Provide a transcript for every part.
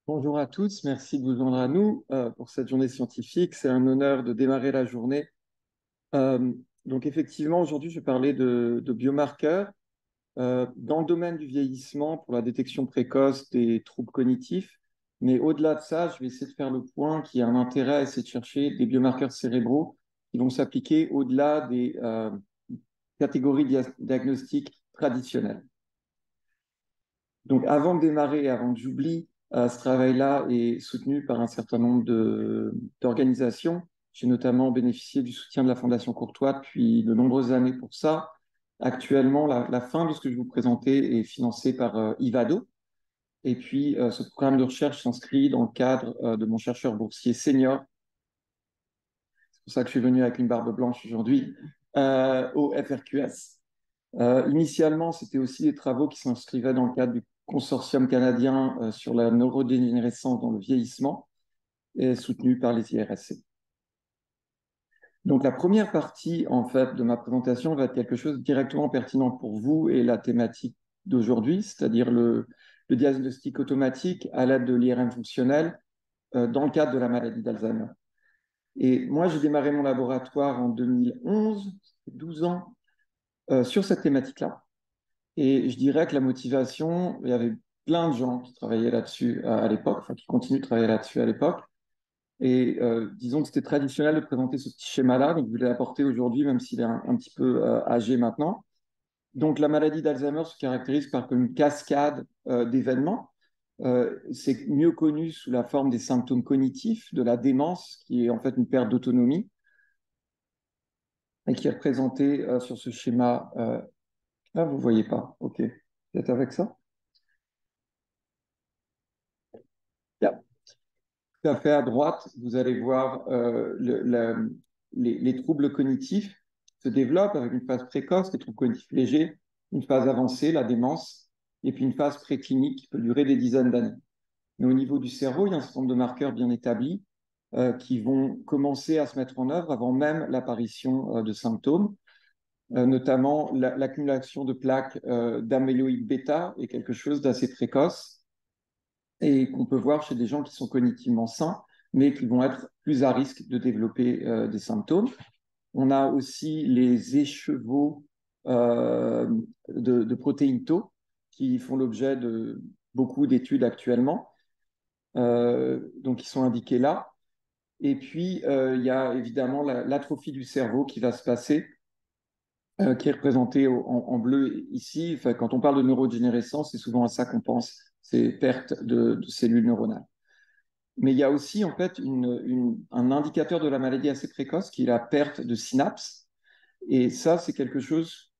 Bonjour à tous, merci de vous joindre à nous pour cette journée scientifique. C'est un honneur de démarrer la journée. Euh, donc effectivement, aujourd'hui, je vais parler de biomarqueurs dans le domaine du vieillissement pour la détection précoce des troubles cognitifs. Mais au-delà de ça, je vais essayer de faire le point qui a un intérêt à essayer de chercher des biomarqueurs cérébraux qui vont s'appliquer au-delà des catégories diagnostiques traditionnelles. Donc, avant de démarrer, avant que j'oublie, ce travail-là est soutenu par un certain nombre d'organisations. J'ai notamment bénéficié du soutien de la Fondation Courtois depuis de nombreuses années pour ça. Actuellement, la fin de ce que je vais vous présenter est financée par Ivado. Et puis, ce programme de recherche s'inscrit dans le cadre de mon chercheur boursier senior. C'est pour ça que je suis venu avec une barbe blanche aujourd'hui, au FRQS. Initialement, c'était aussi des travaux qui s'inscrivaient dans le cadre du consortium canadien sur la neurodégénérescence dans le vieillissement et soutenu par les IRSC. Donc la première partie en fait de ma présentation va être quelque chose de directement pertinent pour vous et la thématique d'aujourd'hui, c'est-à-dire le diagnostic automatique à l'aide de l'IRM fonctionnel dans le cadre de la maladie d'Alzheimer. Et moi, j'ai démarré mon laboratoire en 2011, 12 ans, sur cette thématique-là. Et je dirais que la motivation, il y avait plein de gens qui travaillaient là-dessus à l'époque, enfin qui continuent de travailler là-dessus à l'époque. Et disons que c'était traditionnel de présenter ce petit schéma-là, donc je voulais l'apporter aujourd'hui, même s'il est un petit peu âgé maintenant. Donc la maladie d'Alzheimer se caractérise par une cascade d'événements. C'est mieux connu sous la forme des symptômes cognitifs, de la démence, qui est en fait une perte d'autonomie, et qui est représentée sur ce schéma. Là, vous ne voyez pas. OK. Vous êtes avec ça? Yeah. Tout à fait à droite, vous allez voir les troubles cognitifs se développent avec une phase précoce, les troubles cognitifs légers, une phase avancée, la démence, et puis une phase préclinique qui peut durer des dizaines d'années. Mais au niveau du cerveau, il y a un certain nombre de marqueurs bien établis qui vont commencer à se mettre en œuvre avant même l'apparition de symptômes, notamment l'accumulation de plaques d'amyloïde bêta est quelque chose d'assez précoce et qu'on peut voir chez des gens qui sont cognitivement sains, mais qui vont être plus à risque de développer des symptômes. On a aussi les écheveaux de protéines tau qui font l'objet de beaucoup d'études actuellement, donc qui sont indiqués là. Et puis, il y a évidemment l'atrophie du cerveau qui va se passer, qui est représentée en bleu ici. Enfin, quand on parle de neurodégénérescence, c'est souvent à ça qu'on pense, c'est perte de cellules neuronales. Mais il y a aussi en fait un indicateur de la maladie assez précoce qui est la perte de synapses. Et ça, c'est quelque chose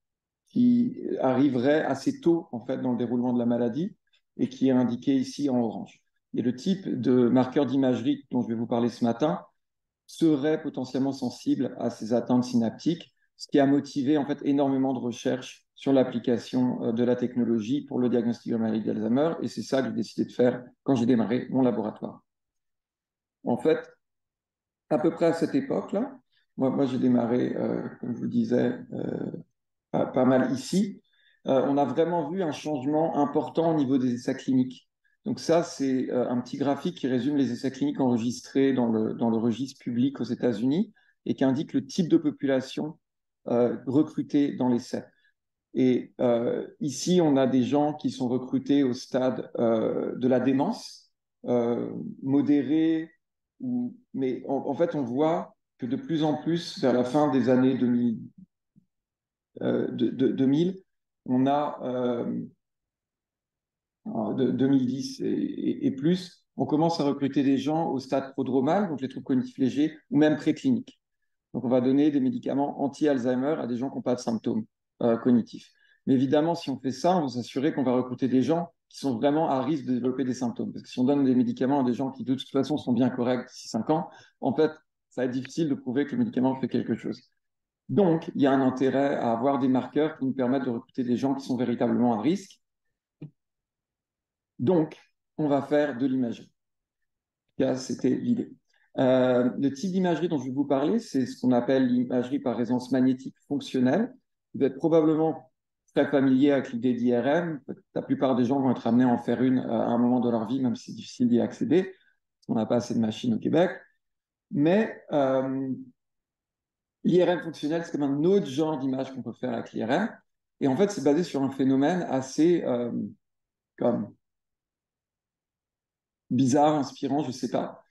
qui arriverait assez tôt en fait dans le déroulement de la maladie et qui est indiqué ici en orange. Et le type de marqueur d'imagerie dont je vais vous parler ce matin serait potentiellement sensible à ces atteintes synaptiques, ce qui a motivé en fait énormément de recherches sur l'application de la technologie pour le diagnostic de la maladie d'Alzheimer. Et c'est ça que j'ai décidé de faire quand j'ai démarré mon laboratoire. En fait, à peu près à cette époque-là, moi j'ai démarré, comme je vous disais, pas mal ici. On a vraiment vu un changement important au niveau des essais cliniques. Donc ça, c'est un petit graphique qui résume les essais cliniques enregistrés dans le registre public aux États-Unis et qui indique le type de population recrutée dans l'essai. Et ici, on a des gens qui sont recrutés au stade de la démence, modérée, mais en fait, on voit que de plus en plus, vers la fin des années 2000, on a 2010 et plus, on commence à recruter des gens au stade prodromal, donc les troubles cognitifs légers, ou même précliniques. Donc, on va donner des médicaments anti-Alzheimer à des gens qui n'ont pas de symptômes cognitifs. Mais évidemment, si on fait ça, on va s'assurer qu'on va recruter des gens qui sont vraiment à risque de développer des symptômes. Parce que si on donne des médicaments à des gens qui, de toute façon, sont bien corrects d'ici 5 ans, en fait, ça va être difficile de prouver que le médicament fait quelque chose. Donc, il y a un intérêt à avoir des marqueurs qui nous permettent de recruter des gens qui sont véritablement à risque. Donc, on va faire de l'imagerie. C'était l'idée. Le type d'imagerie dont je vais vous parler, c'est ce qu'on appelle l'imagerie par résonance magnétique fonctionnelle. Vous êtes probablement très familiers avec l'idée d'IRM. La plupart des gens vont être amenés à en faire une à un moment de leur vie, même si c'est difficile d'y accéder, parce qu'on n'a pas assez de machines au Québec. Mais l'IRM fonctionnel, c'est comme un autre genre d'image qu'on peut faire avec l'IRM. Et en fait, c'est basé sur un phénomène assez comme bizarre, inspirant, je ne sais pas.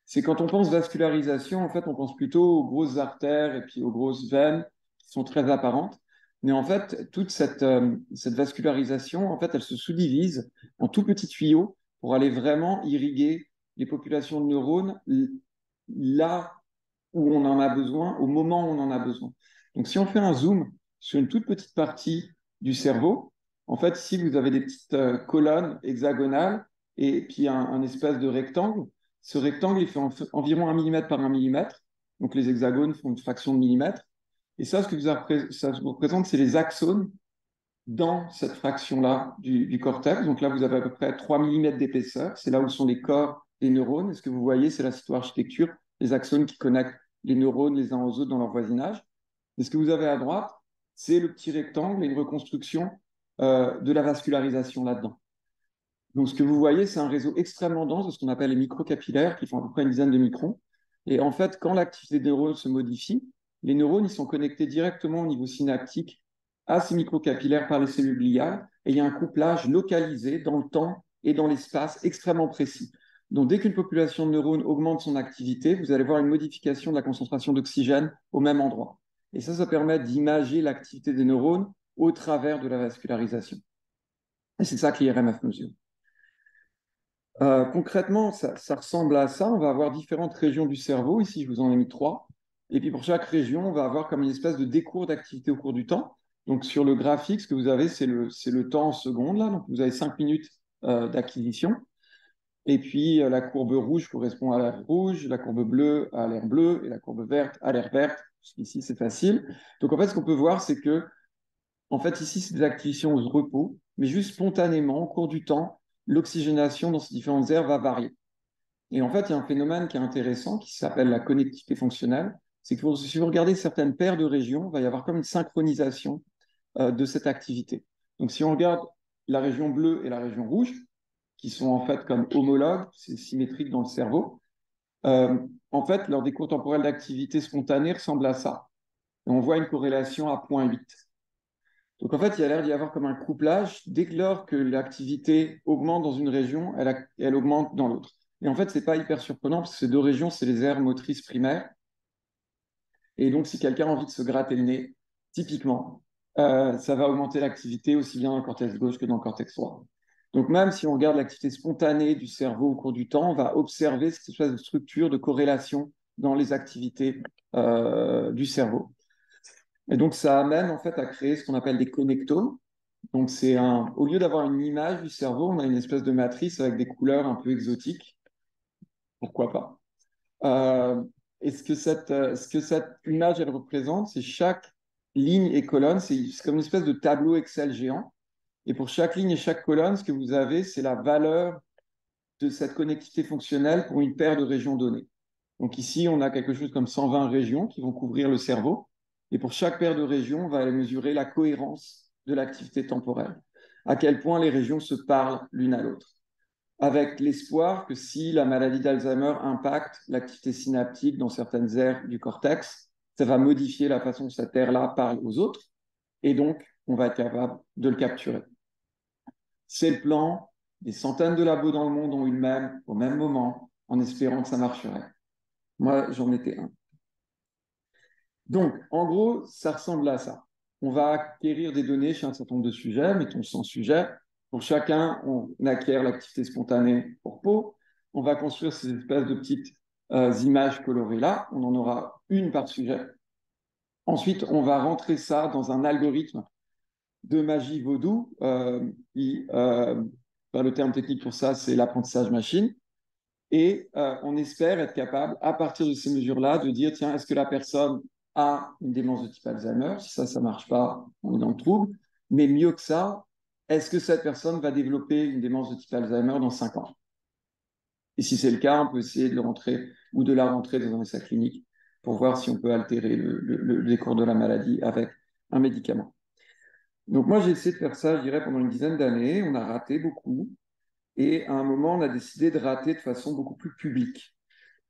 C'est quand on pense vascularisation, en fait, on pense plutôt aux grosses artères et puis aux grosses veines qui sont très apparentes. Mais en fait, toute cette vascularisation, en fait, elle se sous-divise en tout petits tuyaux pour aller vraiment irriguer les populations de neurones là où on en a besoin, au moment où on en a besoin. Donc, si on fait un zoom sur une toute petite partie du cerveau, en fait, ici, vous avez des petites colonnes hexagonales et puis un espèce de rectangle. Ce rectangle, il fait environ 1 millimètre par 1 millimètre. Donc, les hexagones font une fraction de millimètre. Et ça, ce que ça vous représente, c'est les axones dans cette fraction-là du cortex. Donc là, vous avez à peu près 3 millimètres d'épaisseur. C'est là où sont les corps des neurones. Et ce que vous voyez, c'est la cytoarchitecture, les axones qui connectent les neurones les uns aux autres dans leur voisinage. Et ce que vous avez à droite, c'est le petit rectangle et une reconstruction de la vascularisation là-dedans. Donc ce que vous voyez, c'est un réseau extrêmement dense de ce qu'on appelle les microcapillaires qui font à peu près une dizaine de microns. Et en fait, quand l'activité des neurones se modifie, les neurones ils sont connectés directement au niveau synaptique à ces microcapillaires par les cellules gliales. Et il y a un couplage localisé dans le temps et dans l'espace extrêmement précis. Donc dès qu'une population de neurones augmente son activité, vous allez voir une modification de la concentration d'oxygène au même endroit. Et ça permet d'imager l'activité des neurones au travers de la vascularisation. Et c'est ça que l'IRMF mesure. Concrètement, ça ressemble à ça. On va avoir différentes régions du cerveau. Ici, je vous en ai mis 3. Et puis pour chaque région, on va avoir comme une espèce de décours d'activité au cours du temps. Donc sur le graphique, ce que vous avez, c'est le temps en secondes. Là. Donc vous avez 5 minutes d'acquisition. Et puis la courbe rouge correspond à l'air rouge, la courbe bleue à l'air bleu et la courbe verte à l'air verte. Ici, c'est facile. Donc en fait, ce qu'on peut voir, c'est que en fait, ici, c'est des activations au repos, mais juste spontanément, au cours du temps, l'oxygénation dans ces différentes aires va varier. Et en fait, il y a un phénomène qui est intéressant, qui s'appelle la connectivité fonctionnelle. C'est que si vous regardez certaines paires de régions, il va y avoir comme une synchronisation de cette activité. Donc, si on regarde la région bleue et la région rouge, qui sont en fait comme homologues, c'est symétrique dans le cerveau, en fait, leur décours temporel d'activité spontanée ressemble à ça. Et on voit une corrélation à 0,8. Donc en fait, il y a l'air d'y avoir comme un couplage. Dès lors que l'activité augmente dans une région, elle augmente dans l'autre. Et en fait, ce n'est pas hyper surprenant parce que ces deux régions, c'est les aires motrices primaires. Et donc, si quelqu'un a envie de se gratter le nez, typiquement, ça va augmenter l'activité aussi bien dans le cortex gauche que dans le cortex droit. Donc même si on regarde l'activité spontanée du cerveau au cours du temps, on va observer cette espèce de structure de corrélation dans les activités du cerveau. Et donc, ça amène en fait à créer ce qu'on appelle des connectomes. Donc, au lieu d'avoir une image du cerveau, on a une espèce de matrice avec des couleurs un peu exotiques. Pourquoi pas? Et ce que cette image, elle représente, c'est chaque ligne et colonne, c'est comme une espèce de tableau Excel géant. Et pour chaque ligne et chaque colonne, ce que vous avez, c'est la valeur de cette connectivité fonctionnelle pour une paire de régions données. Donc ici, on a quelque chose comme 120 régions qui vont couvrir le cerveau. Et pour chaque paire de régions, on va aller mesurer la cohérence de l'activité temporelle. À quel point les régions se parlent l'une à l'autre. Avec l'espoir que si la maladie d'Alzheimer impacte l'activité synaptique dans certaines aires du cortex, ça va modifier la façon dont cette aire-là parle aux autres. Et donc, on va être capable de le capturer. C'est le plan. Des centaines de labos dans le monde ont eu le même au même moment, en espérant que ça marcherait. Moi, j'en étais un. Donc, en gros, ça ressemble à ça. On va acquérir des données chez un certain nombre de sujets, mettons 100 sujets. Pour chacun, on acquiert l'activité spontanée pour peau. On va construire ces espèces de petites images colorées là. On en aura une par sujet. Ensuite, on va rentrer ça dans un algorithme de magie vaudou. Le terme technique pour ça, c'est l'apprentissage machine. Et on espère être capable, à partir de ces mesures-là, de dire, tiens, est-ce que la personne a une démence de type Alzheimer? Si ça ne marche pas, on est dans le trouble. Mais mieux que ça, est-ce que cette personne va développer une démence de type Alzheimer dans 5 ans? Et si c'est le cas, on peut essayer de le rentrer ou de la rentrer dans un essai clinique pour voir si on peut altérer le décours de la maladie avec un médicament. Donc moi, j'ai essayé de faire ça, je dirais, pendant une dizaine d'années. On a raté beaucoup. Et à un moment, on a décidé de rater de façon beaucoup plus publique.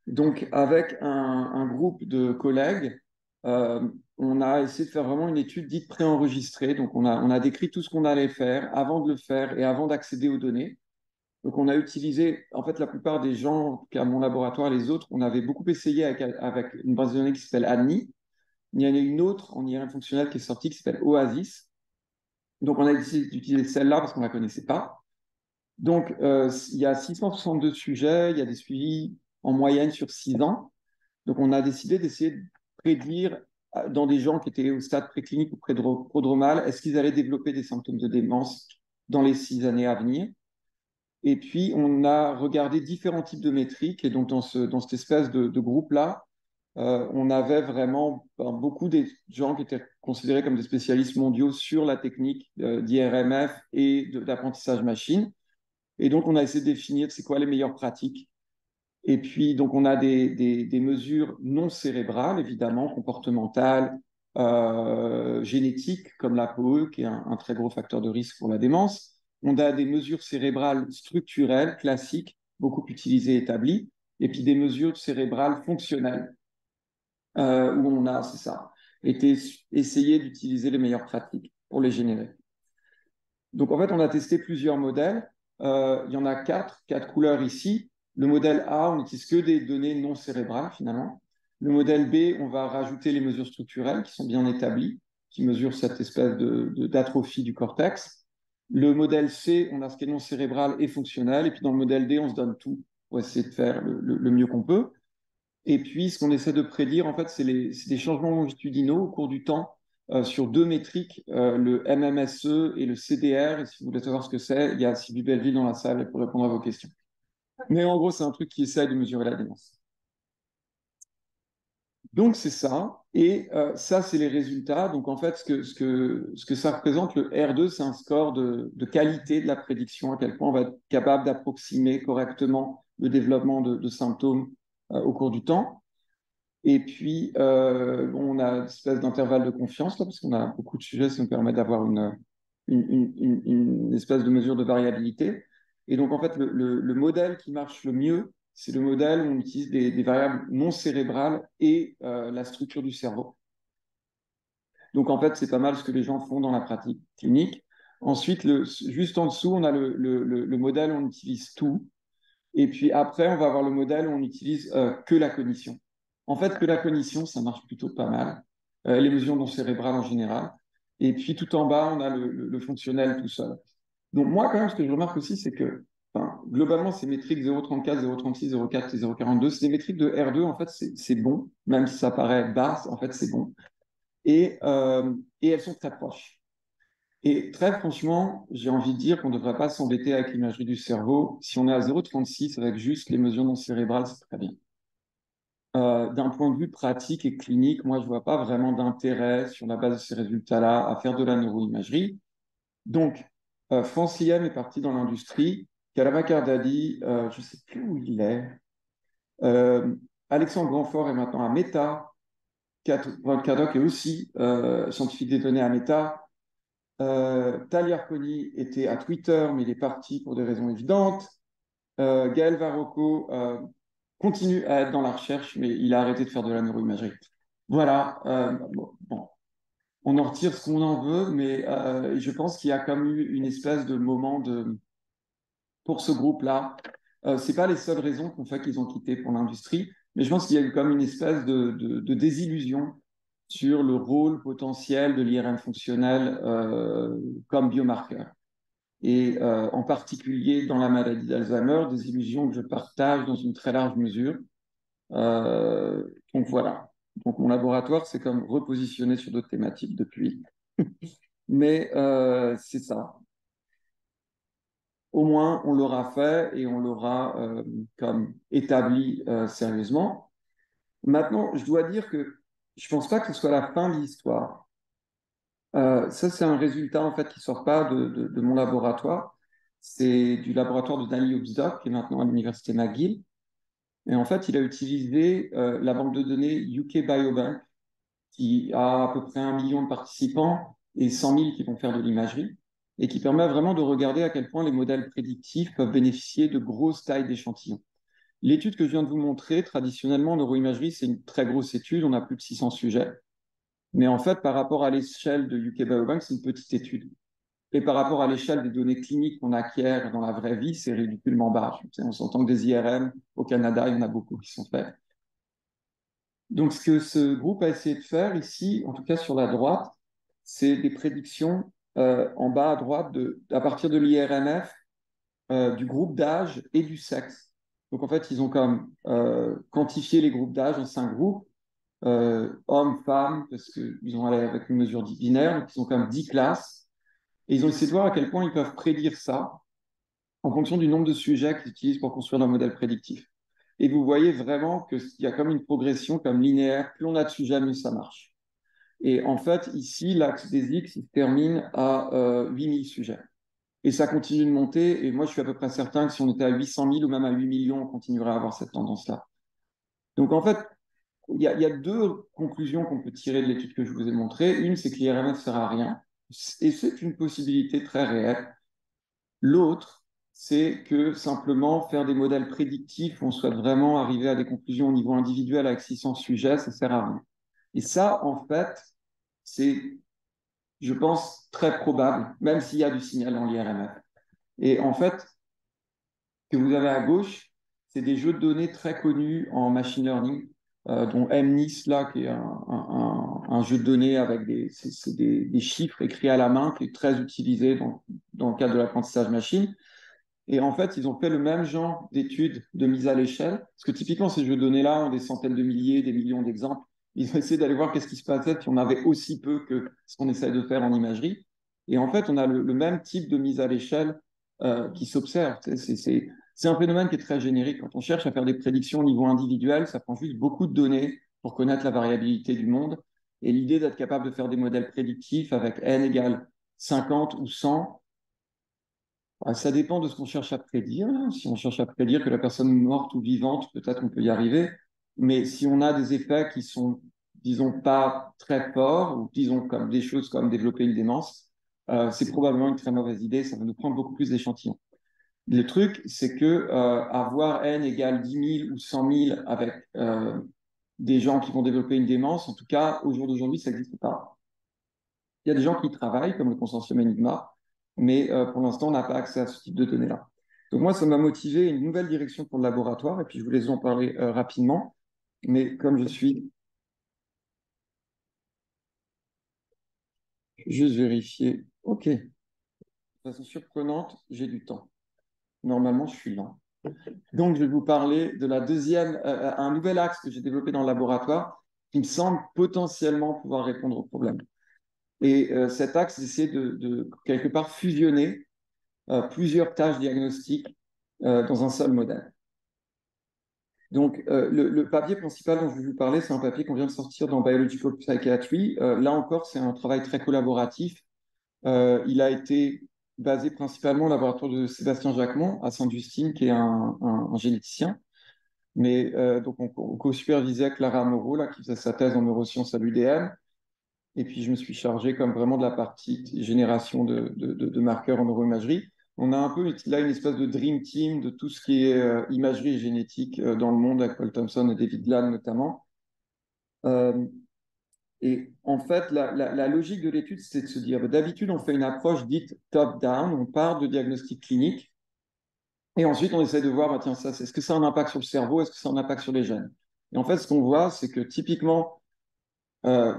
Donc, avec un groupe de collègues, euh, on a essayé de faire vraiment une étude dite préenregistrée. Donc, on a décrit tout ce qu'on allait faire avant de le faire et avant d'accéder aux données. Donc, on a utilisé, en fait, la plupart des gens, en tout cas mon laboratoire et les autres, on avait beaucoup essayé avec une base de données qui s'appelle ANI. Il y en a une autre en IRM fonctionnel qui est sortie qui s'appelle Oasis. Donc, on a décidé d'utiliser celle-là parce qu'on ne la connaissait pas. Donc, il y a 662 sujets, il y a des suivis en moyenne sur 6 ans. Donc, on a décidé d'essayer de prédire dans des gens qui étaient au stade préclinique ou prodromal, est-ce qu'ils allaient développer des symptômes de démence dans les 6 années à venir. Et puis, on a regardé différents types de métriques. Et donc, dans cette espèce de groupe-là, on avait vraiment beaucoup de gens qui étaient considérés comme des spécialistes mondiaux sur la technique d'IRMF et d'apprentissage machine. Et donc, on a essayé de définir c'est quoi les meilleures pratiques. Et puis, donc, on a des mesures non cérébrales, évidemment, comportementales, génétiques, comme l'APOE, qui est un très gros facteur de risque pour la démence. On a des mesures cérébrales structurelles, classiques, beaucoup utilisées, établies. Et puis des mesures cérébrales fonctionnelles, où on a, c'est ça, essayé d'utiliser les meilleures pratiques pour les générer. Donc, en fait, on a testé plusieurs modèles. Il y en a quatre couleurs ici. Le modèle A, on n'utilise que des données non cérébrales, finalement. Le modèle B, on va rajouter les mesures structurelles qui sont bien établies, qui mesurent cette espèce d'atrophie du cortex. Le modèle C, on a ce qui est non cérébral et fonctionnel. Et puis, dans le modèle D, on se donne tout pour essayer de faire le mieux qu'on peut. Et puis, ce qu'on essaie de prédire, en fait, c'est des changements longitudinaux au cours du temps sur deux métriques, le MMSE et le CDR. Et si vous voulez savoir ce que c'est, il y a Sylvie Belleville dans la salle pour répondre à vos questions. Mais en gros, c'est un truc qui essaie de mesurer la démence. Donc, c'est ça. Et ça, c'est les résultats. Donc, en fait, ce que ça représente, le R2, c'est un score de qualité de la prédiction, à quel point on va être capable d'approximer correctement le développement de symptômes au cours du temps. Et puis, bon, on a une espèce d'intervalle de confiance, là, parce qu'on a beaucoup de sujets, ça nous permet d'avoir une espèce de mesure de variabilité. Et donc, en fait, le modèle qui marche le mieux, c'est le modèle où on utilise des variables non cérébrales et la structure du cerveau. Donc, en fait, c'est pas mal ce que les gens font dans la pratique clinique. Ensuite, juste en dessous, on a le modèle où on utilise tout. Et puis après, on va avoir le modèle où on n'utilise que la cognition. En fait, que la cognition, ça marche plutôt pas mal. Les mesures non cérébrales en général. Et puis tout en bas, on a le fonctionnel tout seul. Donc moi, quand même, ce que je remarque aussi, c'est que enfin, globalement, ces métriques 0,34, 0,36, 0,4 et 0,42, c'est des métriques de R2, en fait, c'est bon, même si ça paraît bas, en fait, c'est bon. Et elles sont très proches. Et très franchement, j'ai envie de dire qu'on ne devrait pas s'embêter avec l'imagerie du cerveau. Si on est à 0,36 avec juste les mesures non cérébrales, c'est très bien. D'un point de vue pratique et clinique, moi, je ne vois pas vraiment d'intérêt sur la base de ces résultats-là à faire de la neuroimagerie. Donc, France IM est parti dans l'industrie. Kalama Kardadi, je ne sais plus où il est. Alexandre Grandfort est maintenant à Meta. Kadok est aussi scientifique des données à Meta. Tal Yarkoni était à Twitter, mais il est parti pour des raisons évidentes. Gaël Varocco continue à être dans la recherche, mais il a arrêté de faire de la neuroimagerie. Voilà, bon, on en retire ce qu'on en veut, mais je pense qu'il y a quand même eu une espèce de moment pour ce groupe-là. Ce n'est pas les seules raisons qu'on fait qu'ils ont quitté pour l'industrie, mais je pense qu'il y a eu comme une espèce de désillusion sur le rôle potentiel de l'IRM fonctionnel comme biomarqueur. Et en particulier dans la maladie d'Alzheimer, des illusions que je partage dans une très large mesure. Donc voilà. Donc mon laboratoire s'est comme repositionné sur d'autres thématiques depuis. Mais c'est ça. Au moins, on l'aura fait et on l'aura comme établi sérieusement. Maintenant, je dois dire que je ne pense pas que ce soit la fin de l'histoire. Ça, c'est un résultat en fait qui ne sort pas de mon laboratoire. C'est du laboratoire de Daniel Obsdock, qui est maintenant à l'université McGill. Et en fait, il a utilisé la banque de données UK Biobank, qui a à peu près 1 million de participants, et 100 000 qui vont faire de l'imagerie, et qui permet vraiment de regarder à quel point les modèles prédictifs peuvent bénéficier de grosses tailles d'échantillons. L'étude que je viens de vous montrer, traditionnellement, en neuroimagerie, c'est une très grosse étude, on a plus de 600 sujets. Mais en fait, par rapport à l'échelle de UK Biobank, c'est une petite étude. Et par rapport à l'échelle des données cliniques qu'on acquiert dans la vraie vie, c'est ridiculement bas. On s'entend que des IRM, au Canada, il y en a beaucoup qui sont faits. Donc, ce que ce groupe a essayé de faire ici, en tout cas sur la droite, c'est des prédictions en bas à droite à partir de l'IRMF, du groupe d'âge et du sexe. Donc, en fait, ils ont comme quantifié les groupes d'âge en 5 groupes, hommes, femmes, parce qu'ils ont allé avec une mesure binaire, donc ils ont comme 10 classes. Et ils ont essayé de voir à quel point ils peuvent prédire ça en fonction du nombre de sujets qu'ils utilisent pour construire leur modèle prédictif. Et vous voyez vraiment qu'il y a comme une progression comme linéaire. Plus on a de sujets, mieux ça marche. Et en fait, ici, l'axe des X, il se termine à 8000 sujets. Et ça continue de monter. Et moi, je suis à peu près certain que si on était à 800 000 ou même à 8 millions, on continuerait à avoir cette tendance-là. Donc, en fait, il y a 2 conclusions qu'on peut tirer de l'étude que je vous ai montrée. Une, c'est que l'IRM ne sert à rien. Et c'est une possibilité très réelle. L'autre, c'est que simplement faire des modèles prédictifs, on souhaite vraiment arriver à des conclusions au niveau individuel avec 600 sujets, ça ne sert à rien. Et ça, en fait, c'est, je pense, très probable, même s'il y a du signal dans l'IRMF. Et en fait, ce que vous avez à gauche, c'est des jeux de données très connus en machine learning, dont MNIST, là, qui est un jeu de données avec des chiffres écrits à la main, qui est très utilisé dans le cadre de l'apprentissage machine. Et en fait, ils ont fait le même genre d'études de mise à l'échelle, parce que typiquement, ces jeux de données-là ont des centaines de milliers, des millions d'exemples. Ils ont essayé d'aller voir qu'est-ce qui se passait si on avait aussi peu que ce qu'on essaye de faire en imagerie. Et en fait, on a le même type de mise à l'échelle qui s'observe. C'est un phénomène qui est très générique. Quand on cherche à faire des prédictions au niveau individuel, ça prend juste beaucoup de données pour connaître la variabilité du monde. Et l'idée d'être capable de faire des modèles prédictifs avec n égale 50 ou 100, ça dépend de ce qu'on cherche à prédire. Si on cherche à prédire que la personne est morte ou vivante, peut-être qu'on peut y arriver. Mais si on a des effets qui sont, disons, pas très forts, ou disons comme des choses comme développer une démence, c'est probablement une très mauvaise idée. Ça va nous prendre beaucoup plus d'échantillons. Le truc, c'est que avoir n égale 10 000 ou 100 000 avec des gens qui vont développer une démence, en tout cas, au jour d'aujourd'hui, ça n'existe pas. Il y a des gens qui travaillent, comme le consortium Enigma, mais pour l'instant, on n'a pas accès à ce type de données-là. Donc moi, ça m'a motivé une nouvelle direction pour le laboratoire, et puis je voulais en parler rapidement. Mais comme je suis, juste vérifier. OK. De façon surprenante, j'ai du temps. Normalement, je suis lent. Donc, je vais vous parler de la deuxième, un nouvel axe que j'ai développé dans le laboratoire qui me semble potentiellement pouvoir répondre au problème. Et cet axe, c'est essayer de quelque part fusionner plusieurs tâches diagnostiques dans un seul modèle. Donc, le papier principal dont je vais vous parler, c'est un papier qu'on vient de sortir dans Biological Psychiatry. Là encore, c'est un travail très collaboratif. Il a été basé principalement au laboratoire de Sébastien Jacquemont à Sainte-Justine, qui est un généticien. Mais donc, on co-supervisait Clara Moreau, là, qui faisait sa thèse en neurosciences à l'UDM. Et puis, je me suis chargé comme vraiment de la partie génération de marqueurs en neuroimagerie. On a un peu là une espèce de dream team de tout ce qui est imagerie et génétique dans le monde, avec Paul Thompson et David Glann notamment. Euh, et en fait, la logique de l'étude, c'est de se dire, d'habitude, on fait une approche dite top-down, on part de diagnostic clinique, et ensuite on essaie de voir, bah, tiens, ça, est-ce que ça a un impact sur le cerveau, est-ce que ça a un impact sur les gènes? Et en fait, ce qu'on voit, c'est que typiquement, euh,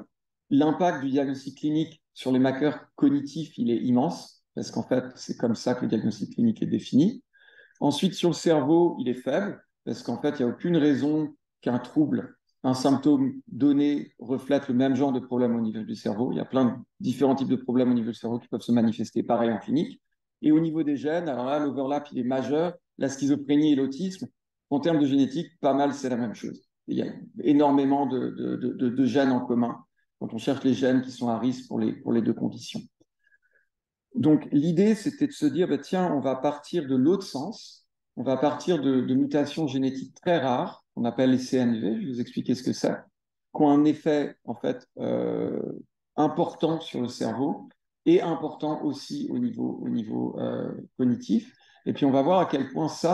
l'impact du diagnostic clinique sur les marqueurs cognitifs, il est immense, parce qu'en fait, c'est comme ça que le diagnostic clinique est défini. Ensuite, sur le cerveau, il est faible, parce qu'en fait, il n'y a aucune raison qu'un trouble, un symptôme donné reflète le même genre de problème au niveau du cerveau. Il y a plein de différents types de problèmes au niveau du cerveau qui peuvent se manifester pareil en clinique. Et au niveau des gènes, alors là, l'overlap, il est majeur. La schizophrénie et l'autisme, en termes de génétique, pas mal, c'est la même chose. Il y a énormément de gènes en commun quand on cherche les gènes qui sont à risque pour les 2 conditions. Donc, l'idée, c'était de se dire, bah, tiens, on va partir de l'autre sens, on va partir de mutations génétiques très rares, qu'on appelle les CNV, je vais vous expliquer ce que c'est, qui ont un effet, en fait, important sur le cerveau, et important aussi au niveau cognitif. Et puis, on va voir à quel point c'est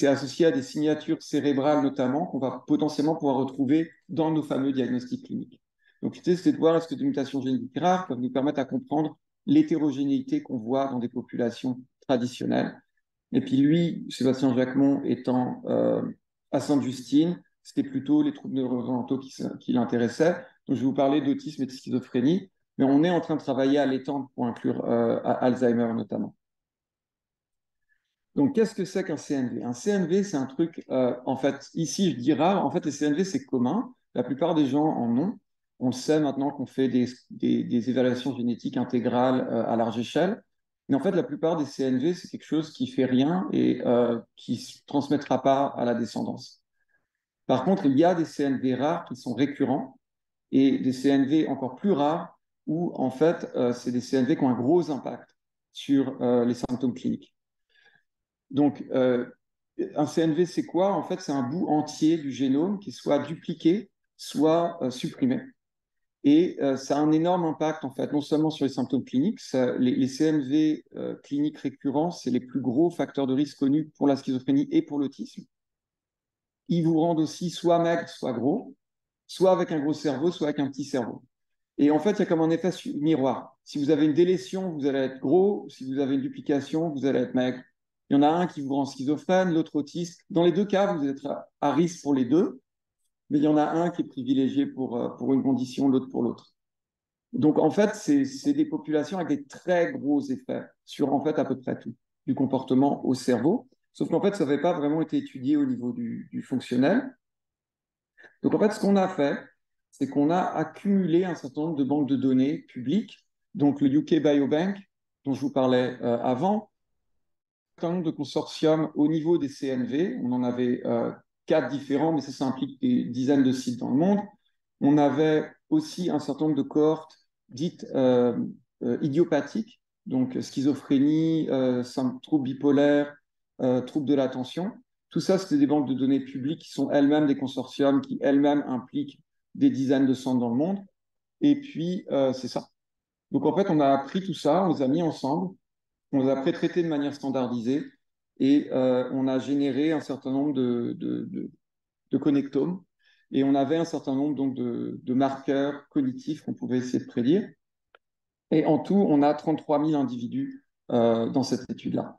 associé à des signatures cérébrales notamment qu'on va potentiellement pouvoir retrouver dans nos fameux diagnostics cliniques. Donc, l'idée, c'est de voir est-ce que des mutations génétiques rares peuvent nous permettre à comprendre l'hétérogénéité qu'on voit dans des populations traditionnelles. Et puis lui, Sébastien Jacquemont étant à Sainte-Justine, c'était plutôt les troubles neurodentaux qui l'intéressaient. Donc je vais vous parler d'autisme et de schizophrénie, mais on est en train de travailler à l'étendre pour inclure Alzheimer notamment. Donc qu'est-ce que c'est qu'un CNV? Un CNV, c'est un truc, en fait, ici je dis rare, en fait les CNV c'est commun, la plupart des gens en ont. On le sait maintenant qu'on fait des évaluations génétiques intégrales à large échelle. Mais en fait, la plupart des CNV, c'est quelque chose qui fait rien et qui ne se transmettra pas à la descendance. Par contre, il y a des CNV rares qui sont récurrents et des CNV encore plus rares où, en fait, c'est des CNV qui ont un gros impact sur les symptômes cliniques. Donc, un CNV, c'est quoi? En fait, c'est un bout entier du génome qui soit dupliqué, soit supprimé. Et ça a un énorme impact, en fait, non seulement sur les symptômes cliniques, les CNV cliniques récurrents, c'est les plus gros facteurs de risque connus pour la schizophrénie et pour l'autisme. Ils vous rendent aussi soit maigre, soit gros, soit avec un gros cerveau, soit avec un petit cerveau. Et en fait, il y a comme un effet miroir. Si vous avez une délétion, vous allez être gros. Si vous avez une duplication, vous allez être maigre. Il y en a un qui vous rend schizophrène, l'autre autiste. Dans les deux cas, vous êtes à risque pour les deux, mais il y en a un qui est privilégié pour une condition, l'autre pour l'autre. Donc, en fait, c'est des populations avec des très gros effets sur, en fait, à peu près tout, du comportement au cerveau. Sauf qu'en fait, ça n'avait pas vraiment été étudié au niveau du fonctionnel. Donc, en fait, ce qu'on a fait, c'est qu'on a accumulé un certain nombre de banques de données publiques, donc le UK Biobank, dont je vous parlais avant, un certain nombre de consortiums au niveau des CNV. On en avait 4 différents, mais ça implique des dizaines de sites dans le monde. On avait aussi un certain nombre de cohortes dites idiopathiques, donc schizophrénie, troubles bipolaires, troubles de l'attention. Tout ça, c'était des banques de données publiques qui sont elles-mêmes des consortiums, qui elles-mêmes impliquent des dizaines de centres dans le monde. Et puis, c'est ça. Donc, en fait, on a appris tout ça, on les a mis ensemble, on les a pré-traités de manière standardisée et on a généré un certain nombre de connectomes. Et on avait un certain nombre donc, de marqueurs cognitifs qu'on pouvait essayer de prédire. Et en tout, on a 33 000 individus dans cette étude-là.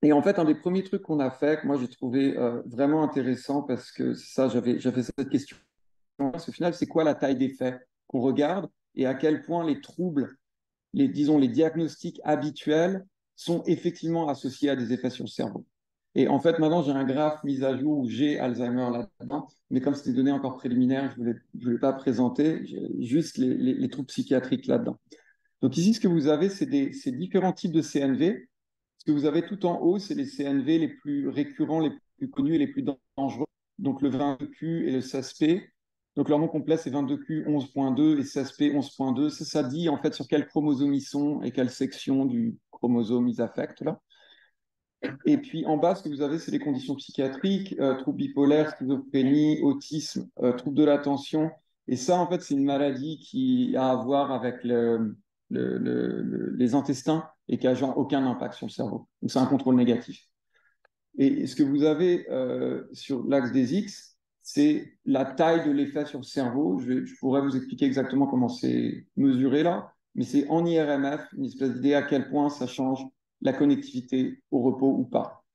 Et en fait, un des premiers trucs qu'on a fait, que moi j'ai trouvé vraiment intéressant, parce que ça, j'avais cette question. Au final, c'est quoi la taille des faits qu'on regarde et à quel point les troubles, disons, les diagnostics habituels sont effectivement associés à des effets sur le cerveau. Et en fait, maintenant, j'ai un graphe mis à jour où j'ai Alzheimer là-dedans, mais comme c'était des données encore préliminaires, je ne voulais pas présenter, juste les troubles psychiatriques là-dedans. Donc ici, ce que vous avez, c'est différents types de CNV. Ce que vous avez tout en haut, c'est les CNV les plus récurrents, les plus connus et les plus dangereux. Donc le 22Q et le 16P. Donc leur nom complet, c'est 22Q 11.2 et 16P 11.2. Ça dit en fait sur quel chromosome ils sont et quelle section du chromosome ils affectent là. Et puis en bas, ce que vous avez, c'est les conditions psychiatriques, troubles bipolaires, schizophrénie, autisme, troubles de l'attention. Et ça, en fait, c'est une maladie qui a à voir avec les intestins et qui n'a genre aucun impact sur le cerveau. Donc c'est un contrôle négatif. Et ce que vous avez sur l'axe des X, c'est la taille de l'effet sur le cerveau. Je pourrais vous expliquer exactement comment c'est mesuré là, mais c'est en IRMF, une espèce d'idée à quel point ça change la connectivité au repos ou pas.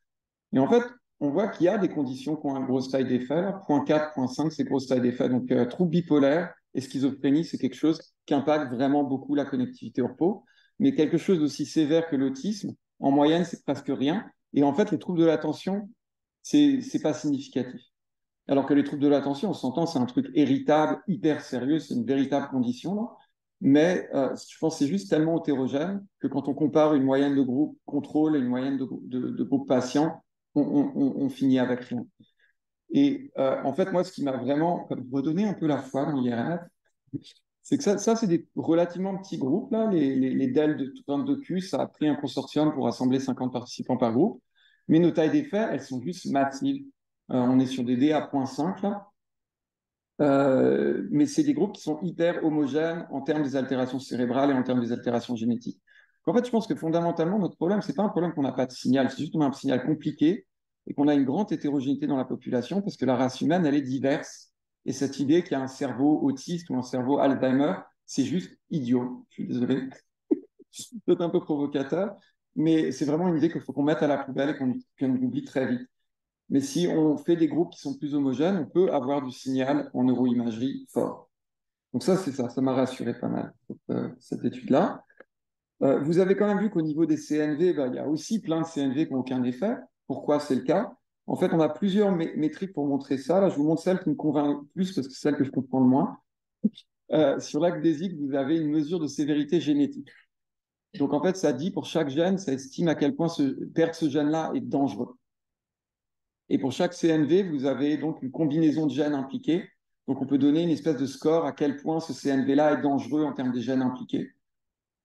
Et en fait, on voit qu'il y a des conditions qui ont une grosse taille d'effet. Point 4, point 5, c'est grosse taille d'effet. Donc, trouble bipolaire et schizophrénie, c'est quelque chose qui impacte vraiment beaucoup la connectivité au repos. Mais quelque chose d'aussi sévère que l'autisme, en moyenne, c'est presque rien. Et en fait, les troubles de l'attention, c'est pas significatif. Alors que les troubles de l'attention, on s'entend, c'est un truc héritable, hyper sérieux, c'est une véritable condition, là. Mais je pense que c'est juste tellement hétérogène que quand on compare une moyenne de groupe contrôle et une moyenne de groupe patient, on finit avec rien. Et en fait, moi, ce qui m'a vraiment redonné un peu la foi dans l'IRF, c'est que ça c'est des relativement petits groupes, là, les DEL de 22Q, ça a pris un consortium pour rassembler 50 participants par groupe, mais nos tailles d'effet, elles sont juste massives. On est sur des D à 0.5, là. Mais c'est des groupes qui sont hyper homogènes en termes des altérations cérébrales et en termes des altérations génétiques. En fait, je pense que fondamentalement, notre problème, ce n'est pas un problème qu'on n'a pas de signal, c'est juste qu'on a un signal compliqué et qu'on a une grande hétérogénéité dans la population parce que la race humaine, elle est diverse. Et cette idée qu'il y a un cerveau autiste ou un cerveau Alzheimer, c'est juste idiot. Je suis désolé, c'est peut-être un peu provocateur, mais c'est vraiment une idée qu'il faut qu'on mette à la poubelle et qu'on oublie très vite. Mais si on fait des groupes qui sont plus homogènes, on peut avoir du signal en neuroimagerie fort. Donc ça, c'est ça, ça m'a rassuré pas mal, cette étude-là. Vous avez quand même vu qu'au niveau des CNV, il y a aussi plein de CNV qui n'ont aucun effet. Pourquoi c'est le cas? En fait, on a plusieurs métriques pour montrer ça. Là, je vous montre celle qui me convainc le plus parce que c'est celle que je comprends le moins. Sur l'ACDesic, vous avez une mesure de sévérité génétique. Donc, en fait, ça dit pour chaque gène, ça estime à quel point perdre ce gène-là est dangereux. Et pour chaque CNV, vous avez donc une combinaison de gènes impliqués. Donc, on peut donner une espèce de score à quel point ce CNV-là est dangereux en termes des gènes impliqués.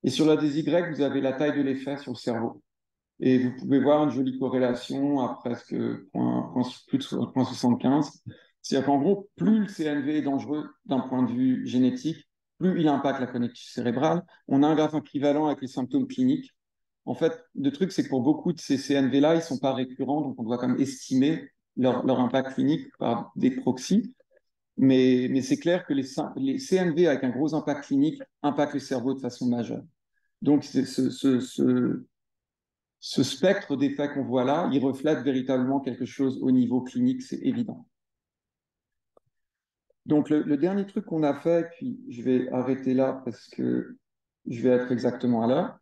Et sur la DSY, vous avez la taille de l'effet sur le cerveau. Et vous pouvez voir une jolie corrélation à presque plus de 0,75. C'est-à-dire qu'en gros, plus le CNV est dangereux d'un point de vue génétique, plus il impacte la connectivité cérébrale. On a un graphe équivalent avec les symptômes cliniques. En fait, le truc, c'est que pour beaucoup de ces CNV-là, ils ne sont pas récurrents, donc on doit quand même estimer leur impact clinique par des proxys. Mais c'est clair que les CNV avec un gros impact clinique impactent le cerveau de façon majeure. Donc, ce spectre d'effets qu'on voit là, il reflète véritablement quelque chose au niveau clinique, c'est évident. Donc, le dernier truc qu'on a fait, puis je vais arrêter là parce que je vais être exactement à l'heure,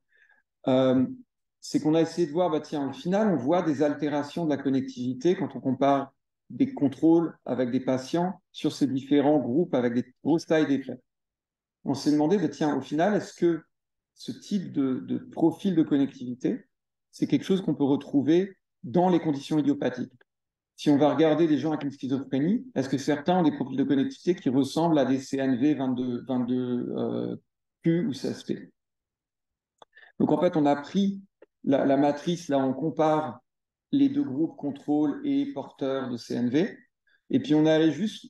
c'est qu'on a essayé de voir, tiens, au final, on voit des altérations de la connectivité quand on compare des contrôles avec des patients sur ces différents groupes avec des grosses tailles d'effets. On s'est demandé, tiens, au final, est-ce que ce type de profil de connectivité, c'est quelque chose qu'on peut retrouver dans les conditions idiopathiques? Si on va regarder des gens avec une schizophrénie, est-ce que certains ont des profils de connectivité qui ressemblent à des CNV 22, Q ou CSP? Donc en fait, on a pris la matrice, là on compare les deux groupes contrôle et porteurs de CNV, et puis on est allé juste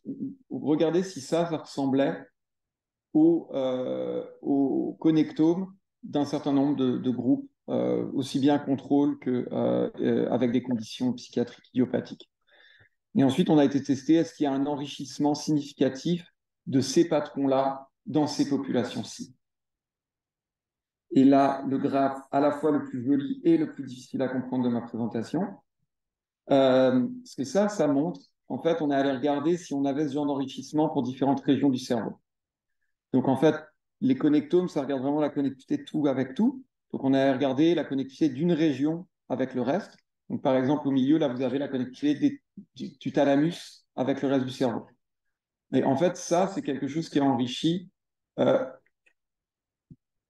regarder si ça ressemblait au connectome d'un certain nombre de groupes, aussi bien contrôle qu'avec des conditions psychiatriques idiopathiques. Et ensuite, on a été testé, est-ce qu'il y a un enrichissement significatif de ces patrons-là dans ces populations-ci? Et là, le graphe à la fois le plus joli et le plus difficile à comprendre de ma présentation, parce que ça montre, en fait, on est allé regarder si on avait ce genre d'enrichissement pour différentes régions du cerveau. Donc, en fait, les connectomes, ça regarde vraiment la connectivité de tout avec tout. Donc, on a regardé la connectivité d'une région avec le reste. Donc, par exemple, au milieu, là, vous avez la connectivité du thalamus avec le reste du cerveau. Et en fait, ça, c'est quelque chose qui est enrichi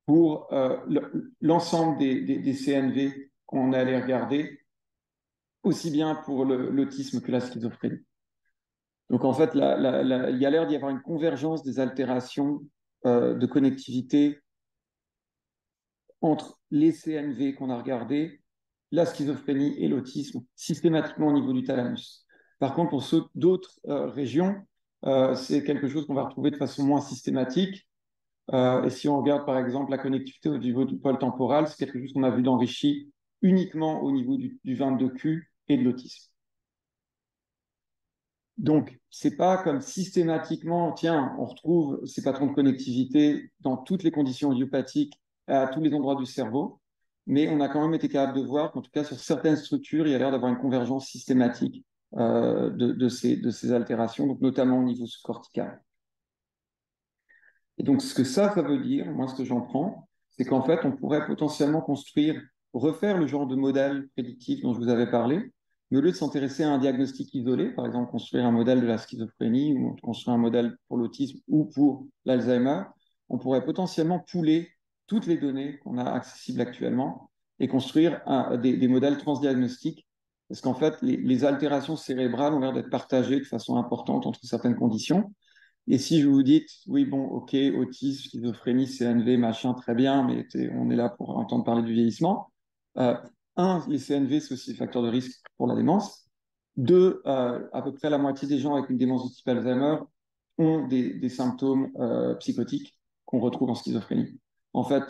pour l'ensemble des CNV qu'on est allé regarder, aussi bien pour l'autisme que la schizophrénie. Donc, en fait, il y a l'air d'y avoir une convergence des altérations de connectivité entre les CNV qu'on a regardés, la schizophrénie et l'autisme, systématiquement au niveau du thalamus. Par contre, pour d'autres régions, c'est quelque chose qu'on va retrouver de façon moins systématique. Et si on regarde par exemple la connectivité au niveau du pôle temporal, c'est quelque chose qu'on a vu d'enrichi uniquement au niveau du 22Q et de l'autisme. Donc, c'est pas comme systématiquement, tiens, on retrouve ces patrons de connectivité dans toutes les conditions idiopathiques, à tous les endroits du cerveau, mais on a quand même été capable de voir qu'en tout cas, sur certaines structures, il y a l'air d'avoir une convergence systématique de ces altérations, donc notamment au niveau sous-cortical. Et donc, ce que ça veut dire, moi, ce que j'en prends, c'est qu'en fait, on pourrait potentiellement refaire le genre de modèle prédictif dont je vous avais parlé, mais au lieu de s'intéresser à un diagnostic isolé, par exemple construire un modèle de la schizophrénie ou construire un modèle pour l'autisme ou pour l'Alzheimer, on pourrait potentiellement pooler toutes les données qu'on a accessibles actuellement et construire des modèles transdiagnostiques, parce qu'en fait, les altérations cérébrales ont l'air d'être partagées de façon importante entre certaines conditions. Et si je vous dis, oui, bon, ok, autisme, schizophrénie, CNV, machin, très bien, mais on est là pour entendre parler du vieillissement. Les CNV, c'est aussi des facteurs de risque pour la démence. Deux, à peu près la moitié des gens avec une démence de type Alzheimer ont des symptômes psychotiques qu'on retrouve en schizophrénie. En fait,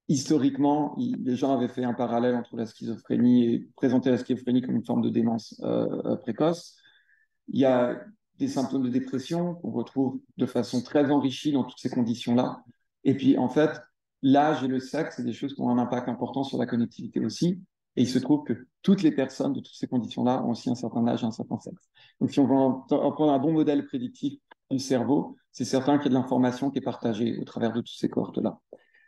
historiquement, les gens avaient fait un parallèle entre la schizophrénie et présentaient la schizophrénie comme une forme de démence précoce. Il y a des symptômes de dépression qu'on retrouve de façon très enrichie dans toutes ces conditions-là. Et puis, en fait, l'âge et le sexe, c'est des choses qui ont un impact important sur la connectivité aussi. Et il se trouve que toutes les personnes de toutes ces conditions-là ont aussi un certain âge et un certain sexe. Donc, si on veut en prendre un bon modèle prédictif du cerveau, c'est certain qu'il y a de l'information qui est partagée au travers de toutes ces cohortes-là.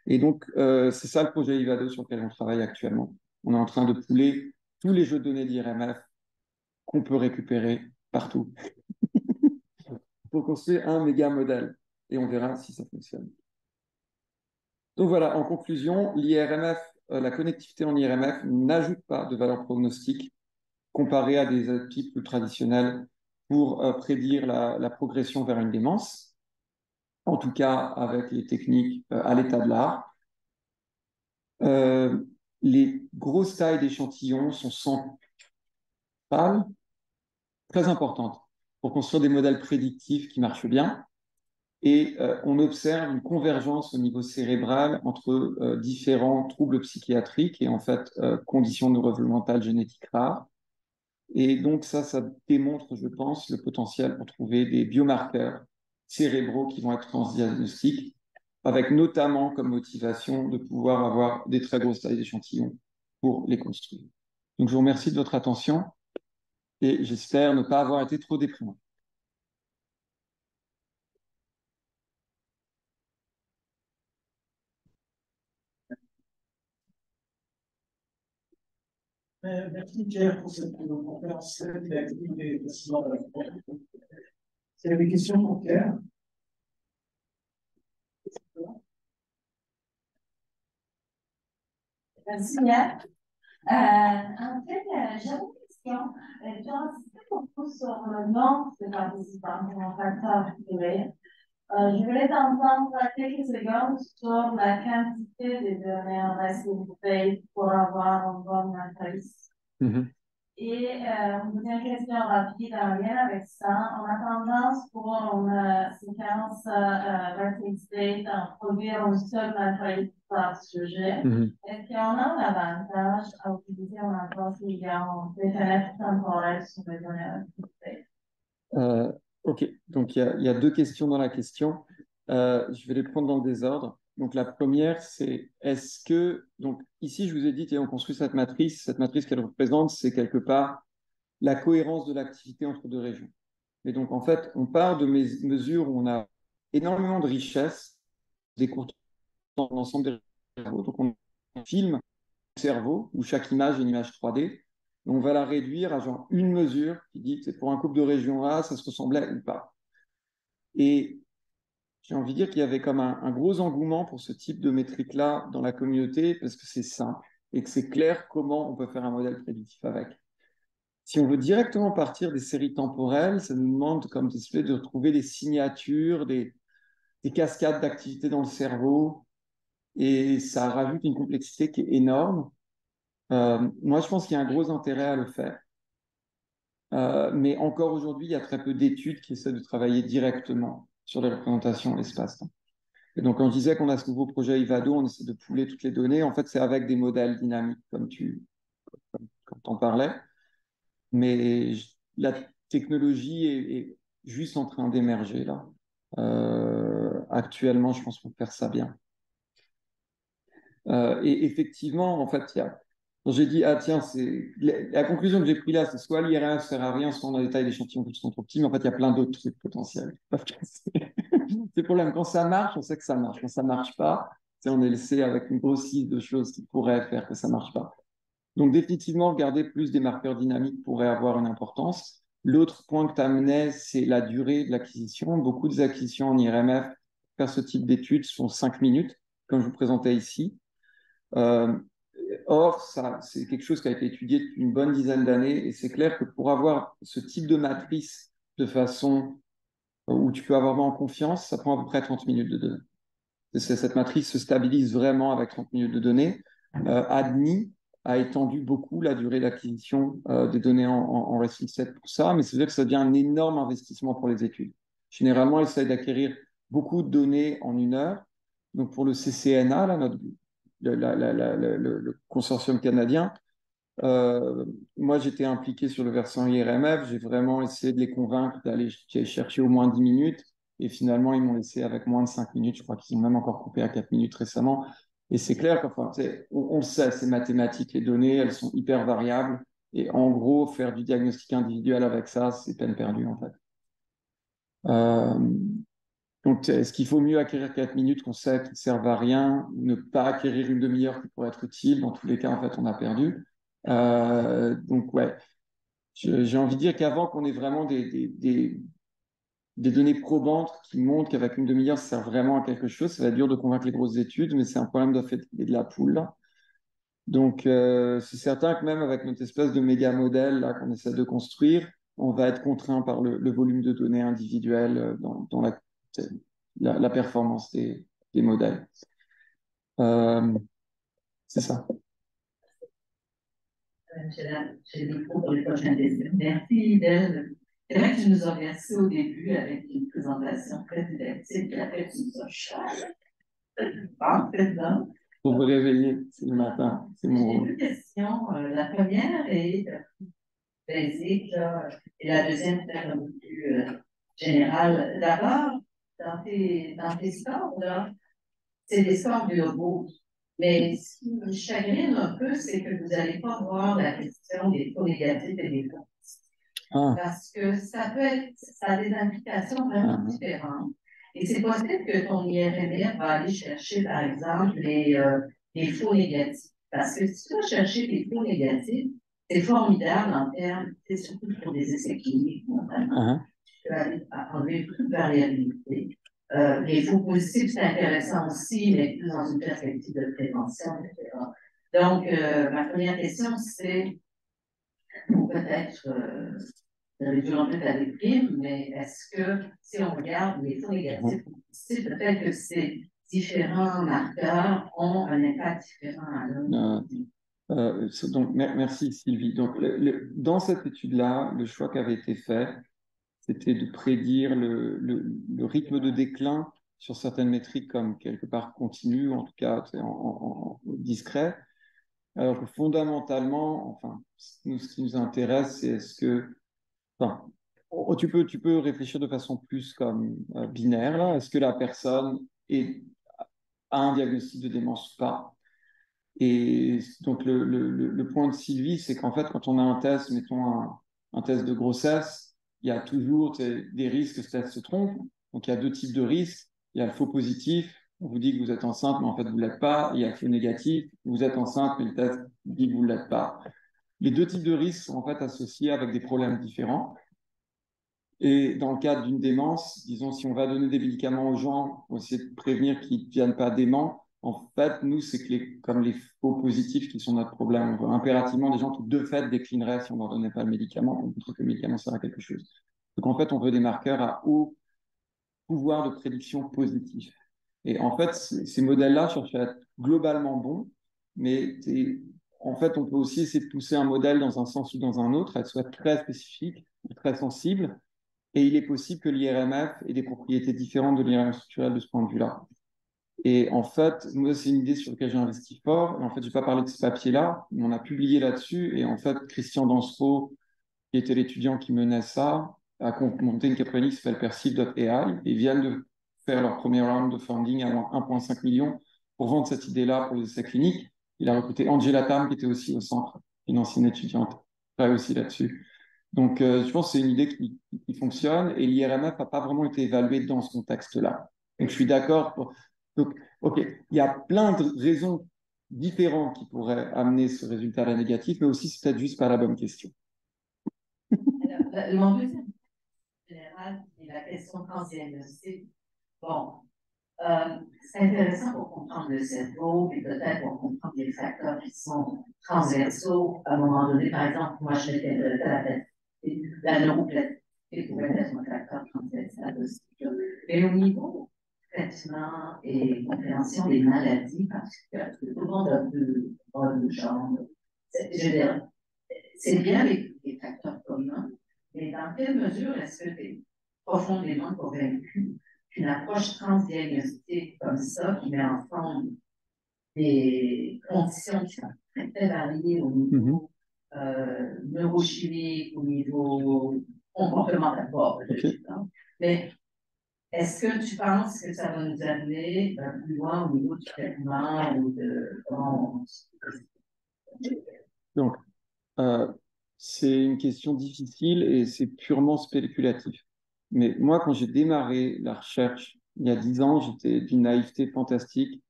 Et donc, c'est ça le projet IVADO sur lequel on travaille actuellement. On est en train de pouler tous les jeux de données d'IRMF qu'on peut récupérer partout pour construire un méga modèle. Et on verra si ça fonctionne. Donc voilà, en conclusion, l'IRMF, la connectivité en IRMF n'ajoute pas de valeur prognostique comparée à des outils plus traditionnels pour prédire la progression vers une démence, en tout cas avec les techniques à l'état de l'art. Les grosses tailles d'échantillons sont centrales, très importantes pour construire des modèles prédictifs qui marchent bien. Et on observe une convergence au niveau cérébral entre différents troubles psychiatriques et en fait conditions neurodéveloppementales génétiques rares. Et donc ça démontre, je pense, le potentiel pour trouver des biomarqueurs cérébraux qui vont être transdiagnostiques, avec notamment comme motivation de pouvoir avoir des très grosses tailles d'échantillons pour les construire. Donc je vous remercie de votre attention et j'espère ne pas avoir été trop déprimant. Merci Pierre pour cette conférence didactique et fascinante. S'il y a des questions pour Pierre? Merci Yann. En fait, j'avais une question. Tu as insisté beaucoup sur le nombre de participants qui ont facteur. Je voulais t'entendre quelques secondes sur la quantité de données en reste pour avoir une bonne matrice. Et une deuxième question rapide en lien avec ça. On a tendance pour une séquence resting state à produire une seule matrice par sujet. Est-ce qu'il y en a un avantage à utiliser un approche où il y a des fenêtres temporelles sur les données resting state? Ok, donc il y a deux questions dans la question. Je vais les prendre dans le désordre. Donc la première, c'est est-ce que... Donc ici, je vous ai dit, on construit cette matrice qu'elle représente, c'est quelque part la cohérence de l'activité entre deux régions. Et donc en fait, on part de mesures où on a énormément de richesses, des cours dans l'ensemble des cerveaux. Donc on filme le cerveau, où chaque image est une image 3D, et on va la réduire à genre une mesure qui dit que c'est pour un couple de régions A, ça se ressemblait ou pas. Et j'ai envie de dire qu'il y avait comme un gros engouement pour ce type de métrique-là dans la communauté parce que c'est simple et que c'est clair comment on peut faire un modèle prédictif avec. Si on veut directement partir des séries temporelles, ça nous demande comme espèce de retrouver des signatures, des cascades d'activité dans le cerveau et ça rajoute une complexité qui est énorme. Moi, je pense qu'il y a un gros intérêt à le faire. Mais encore aujourd'hui, il y a très peu d'études qui essaient de travailler directement sur les représentations de l'espace-temps. Et donc, quand je disais qu'on a ce nouveau projet IVADO, on essaie de pouler toutes les données. En fait, c'est avec des modèles dynamiques, comme tu en parlais. Mais la technologie est juste en train d'émerger là. Actuellement, je pense qu'on peut faire ça bien. Et effectivement, en fait, j'ai dit, ah tiens, la conclusion que j'ai prise là, c'est soit l'IRM ne sert à rien, soit on a des tailles d'échantillons qui sont trop petits, mais en fait, il y a plein d'autres trucs potentiels. C'est le problème. Quand ça marche, on sait que ça marche. Quand ça ne marche pas, on est laissé avec une grosse liste de choses qui pourraient faire que ça ne marche pas. Donc, définitivement, regarder plus des marqueurs dynamiques pourrait avoir une importance. L'autre point que tu amenais, c'est la durée de l'acquisition. Beaucoup des acquisitions en IRMF, faire ce type d'études, sont 5 minutes, comme je vous présentais ici. Or, ça, c'est quelque chose qui a été étudié depuis une bonne dizaine d'années et c'est clair que pour avoir ce type de matrice de façon où tu peux avoir vraiment confiance, ça prend à peu près 30 minutes de données. Cette matrice se stabilise vraiment avec 30 minutes de données. ADNI a étendu beaucoup la durée d'acquisition des données en Resting Set pour ça, mais c'est-à-dire que ça devient un énorme investissement pour les études. Généralement, elles essayent d'acquérir beaucoup de données en 1 heure. Donc, pour le CCNA, là, le consortium canadien, moi, j'étais impliqué sur le versant IRMF. J'ai vraiment essayé de les convaincre d'aller chercher au moins 10 minutes. Et finalement, ils m'ont laissé avec moins de 5 minutes. Je crois qu'ils ont même encore coupé à 4 minutes récemment. Et c'est clair qu'enfin, on le sait, c'est mathématique, les données, elles sont hyper variables. Et en gros, faire du diagnostic individuel avec ça, c'est peine perdue, en fait. Euh, donc, est-ce qu'il faut mieux acquérir 4 minutes qu'on sait qui ne servent à rien, ou ne pas acquérir une demi-heure qui pourrait être utile? Dans tous les cas, en fait, on a perdu. Donc, ouais, j'ai envie de dire qu'avant qu'on ait vraiment des données probantes qui montrent qu'avec une demi-heure, ça sert vraiment à quelque chose, ça va être dur de convaincre les grosses études, mais c'est un problème de fait et de la poule, là. Donc, c'est certain que même avec notre espèce de méga modèle là, qu'on essaie de construire, on va être contraint par le volume de données individuelles dans la performance des modèles. C'est ça. J'ai des cours pour les prochaines questions. Merci, Del. C'est vrai que tu nous as remercié au début avec une présentation très didactique, et après tu nous as cher. Parfaitement. Pour vous réveiller, c'est le matin. C'est mon J'ai rôle. deux questions. La première est basique, là, et la deuxième peut-être un peu plus générale. D'abord, dans tes scores, là, c'est des scores globaux. Mais ce qui me chagrine un peu, c'est que vous n'allez pas voir la question des faux négatifs et des faux positifs. Ah, Parce que ça a des implications vraiment différentes. Et c'est possible que ton IRMR va aller chercher, par exemple, les faux négatifs. Parce que si tu vas chercher les faux négatifs, c'est formidable en termes, c'est surtout pour des essais cliniques, notamment. Tu peux aller enlever beaucoup de variabilité. Les faux positifs, c'est intéressant aussi, mais plus dans une perspective de prévention, etc. Donc, ma première question, c'est, ou peut-être, vous avez dû remplir la déprime, mais est-ce que si on regarde les faux négatifs ou positifs, peut-être que ces différents marqueurs ont un impact différent à l'homme? Donc, merci Sylvie. Donc, dans cette étude-là, le choix qui avait été fait, c'était de prédire le rythme de déclin sur certaines métriques comme quelque part continu, en tout cas en discret. Alors que fondamentalement, enfin, ce qui nous intéresse, c'est est-ce que, enfin, tu peux réfléchir de façon plus comme binaire là. Est-ce que la personne a un diagnostic de démence ou pas? Et donc, le point de Sylvie, c'est qu'en fait, quand on a un test, mettons un test de grossesse, il y a toujours des risques que ce test se trompe. Donc, il y a deux types de risques. Il y a le faux positif, on vous dit que vous êtes enceinte, mais en fait, vous ne l'êtes pas. Il y a le faux négatif, vous êtes enceinte, mais le test dit que vous ne l'êtes pas. Les deux types de risques sont en fait associés avec des problèmes différents. Et dans le cadre d'une démence, disons, si on va donner des médicaments aux gens pour essayer de prévenir qu'ils ne deviennent pas déments, en fait, nous, c'est que comme les faux positifs qui sont notre problème. On veut impérativement des gens qui, de fait, déclineraient si on ne leur donnait pas le médicament, on montre que le médicament sert à quelque chose. Donc, en fait, on veut des marqueurs à haut pouvoir de prédiction positif. Et en fait, ces modèles-là cherchent à être globalement bons, mais en fait, on peut aussi essayer de pousser un modèle dans un sens ou dans un autre, à être soit très spécifique ou très sensible, et il est possible que l'IRMF ait des propriétés différentes de l'IRMF structurel de ce point de vue-là. Et en fait, moi, c'est une idée sur laquelle j'ai investi fort. Et en fait, je n'ai pas parlé de ce papier-là, mais on a publié là-dessus. Et en fait, Christian Dansereau, qui était l'étudiant qui menait ça, a monté une compagnie qui s'appelle Perceive.ai et viennent de faire leur premier round de funding à 1,5 million pour vendre cette idée-là pour les essais cliniques. Il a recruté Angela Tam, qui était aussi au centre, une ancienne étudiante, qui travaille aussi là-dessus. Donc, je pense que c'est une idée qui fonctionne et l'IRMF n'a pas vraiment été évalué dans ce contexte-là. Donc, je suis d'accord. Donc, OK, il y a plein de raisons différentes qui pourraient amener ce résultat-là négatif, mais aussi c'est peut-être juste pas la bonne question. Alors, mon deuxième général, c'est la question transdiagnostique. Bon, c'est intéressant pour comprendre le cerveau et peut-être pour comprendre les facteurs qui sont transversaux. À un moment donné, par exemple, moi, je m'étais intéressée à la neuroplasticité pouvait être un facteur transversal aussi. Mais au niveau traitement et compréhension des maladies, parce que tout le monde a deux bras, deux jambes, je veux dire, c'est bien les facteurs communs, mais dans quelle mesure est-ce que profondément convaincue qu'une approche transdiagnostique comme ça, qui met ensemble des conditions qui sont très, très variées au niveau neurochimique, au niveau comportemental, mais est-ce que tu penses que ça va nous amener plus loin au niveau du traitement ou de comment Donc, c'est une question difficile et c'est purement spéculatif. Mais moi, quand j'ai démarré la recherche il y a 10 ans, j'étais d'une naïveté fantastique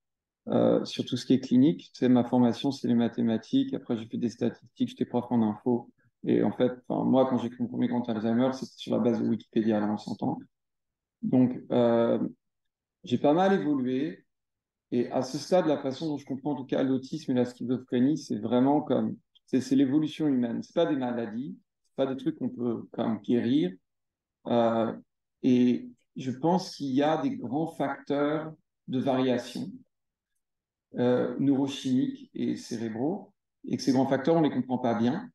sur tout ce qui est clinique. Tu sais, ma formation, c'est les mathématiques. Après, j'ai fait des statistiques, j'étais prof en info. Et en fait, moi, quand j'ai écrit mon premier grand Alzheimer, c'était sur la base de Wikipédia, là, on s'entend. Donc, j'ai pas mal évolué. Et à ce stade, la façon dont je comprends en tout cas l'autisme et la schizophrénie, c'est vraiment comme, c'est l'évolution humaine. C'est pas des maladies, c'est pas des trucs qu'on peut quand même guérir. Euh, et je pense qu'il y a des grands facteurs de variation neurochimiques et cérébraux, et que ces grands facteurs, on les comprend pas bien,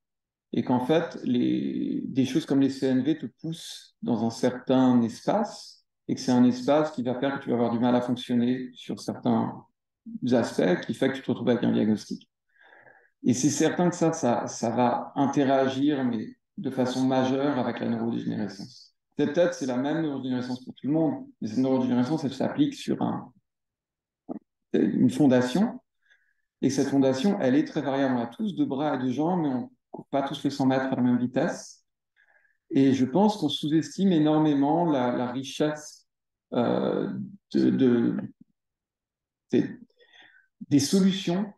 et qu'en fait, des choses comme les CNV te poussent dans un certain espace, et que c'est un espace qui va faire que tu vas avoir du mal à fonctionner sur certains aspects, qui fait que tu te retrouves avec un diagnostic. Et c'est certain que ça va interagir, mais de façon majeure avec la neurodégénérescence. Peut-être c'est la même neurodégénérescence pour tout le monde, mais cette neurodégénérescence, elle s'applique sur une fondation, et cette fondation, elle est très variable. On a tous deux bras et deux jambes, mais on ne court pas tous les 100 mètres à la même vitesse. Et je pense qu'on sous-estime énormément la richesse euh, de, de, des solutions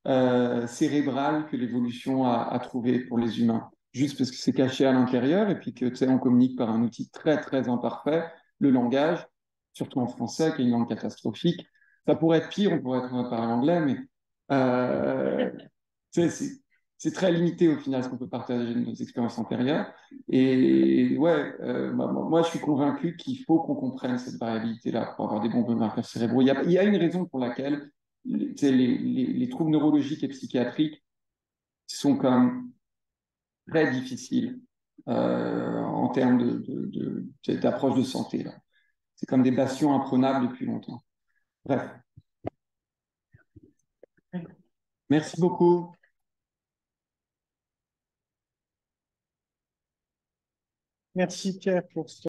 cérébrales que l'évolution a trouvées pour les humains. Juste parce que c'est caché à l'intérieur et puis que, tu sais, on communique par un outil très, très imparfait, le langage, surtout en français, qui est une langue catastrophique. Ça pourrait être pire, on pourrait parler anglais, mais tu sais, c'est très limité au final ce qu'on peut partager de nos expériences antérieures. Et ouais, moi je suis convaincu qu'il faut qu'on comprenne cette variabilité-là pour avoir des bons marqueurs cérébraux. Il y a une raison pour laquelle les troubles neurologiques et psychiatriques sont quand même très difficiles en termes d'approche de santé. Là. C'est comme des bastions imprenables depuis longtemps. Bref. Merci beaucoup. Merci Pierre pour ce